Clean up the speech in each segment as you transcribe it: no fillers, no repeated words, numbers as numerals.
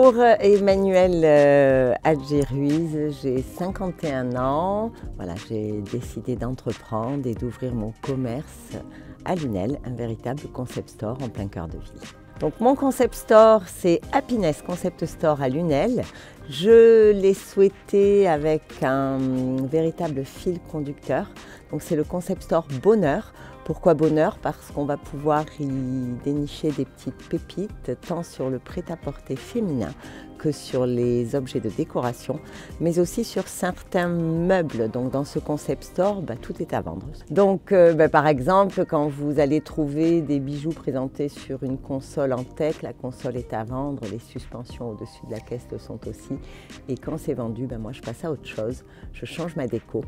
Bonjour, Emmanuelle Hadji-Ruiz, j'ai 51 ans. Voilà, j'ai décidé d'entreprendre et d'ouvrir mon commerce à Lunel, un véritable concept store en plein cœur de ville. Donc mon concept store, c'est Happiness Concept Store à Lunel. Je l'ai souhaité avec un véritable fil conducteur. Donc c'est le concept store bonheur. Pourquoi bonheur? Parce qu'on va pouvoir y dénicher des petites pépites, tant sur le prêt-à-porter féminin que sur les objets de décoration, mais aussi sur certains meubles. Donc dans ce concept store, tout est à vendre. Donc par exemple, quand vous allez trouver des bijoux présentés sur une console en tech, la console est à vendre, les suspensions au-dessus de la caisse le sont aussi. Et quand c'est vendu, moi je passe à autre chose, je change ma déco.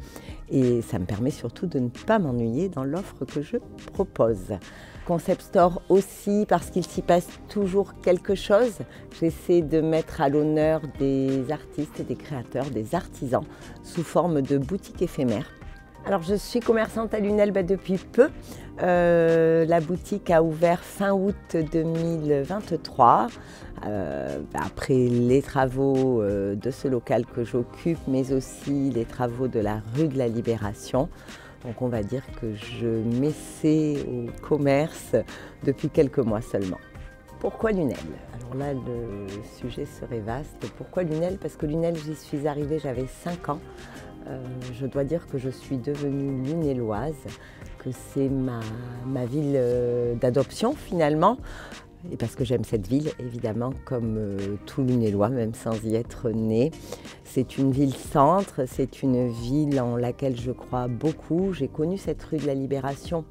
Et ça me permet surtout de ne pas m'ennuyer dans l'offre que je propose. Concept store aussi parce qu'il s'y passe toujours quelque chose. J'essaie de mettre à l'honneur des artistes, des créateurs, des artisans sous forme de boutiques éphémères. Alors je suis commerçante à Lunel depuis peu. La boutique a ouvert fin août 2023. Après les travaux de ce local que j'occupe, mais aussi les travaux de la rue de la Libération. Donc on va dire que je m'essaie au commerce depuis quelques mois seulement. Pourquoi Lunel? Alors là, le sujet serait vaste. Pourquoi Lunel? Parce que Lunel, j'y suis arrivée, j'avais 5 ans. Je dois dire que je suis devenue lunéloise, que c'est ma ville d'adoption finalement. Et parce que j'aime cette ville, évidemment, comme tout Lunélois, même sans y être né. C'est une ville-centre, c'est une ville en laquelle je crois beaucoup. J'ai connu cette rue de la Libération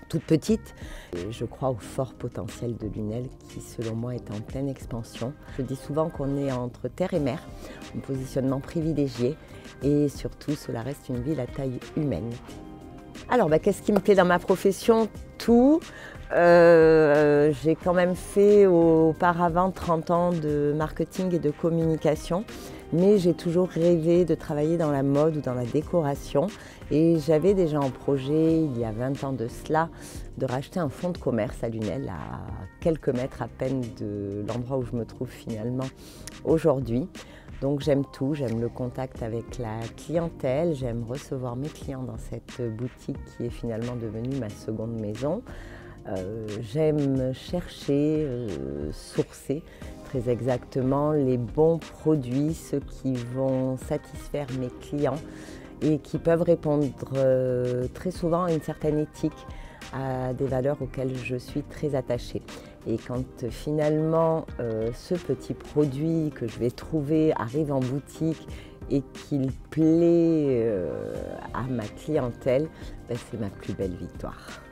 toute petite. Et je crois au fort potentiel de Lunel qui, selon moi, est en pleine expansion. Je dis souvent qu'on est entre terre et mer, un positionnement privilégié. Et surtout, cela reste une ville à taille humaine. Alors, qu'est-ce qui me plaît dans ma profession? Tout. J'ai quand même fait auparavant 30 ans de marketing et de communication, mais j'ai toujours rêvé de travailler dans la mode ou dans la décoration. Et j'avais déjà en projet, il y a 20 ans de cela, de racheter un fonds de commerce à Lunel, à quelques mètres à peine de l'endroit où je me trouve finalement aujourd'hui. Donc j'aime tout, j'aime le contact avec la clientèle, j'aime recevoir mes clients dans cette boutique qui est finalement devenue ma seconde maison. J'aime chercher, sourcer très exactement les bons produits, ceux qui vont satisfaire mes clients et qui peuvent répondre très souvent à une certaine éthique, à des valeurs auxquelles je suis très attachée. Et quand finalement ce petit produit que je vais trouver arrive en boutique et qu'il plaît à ma clientèle, c'est ma plus belle victoire.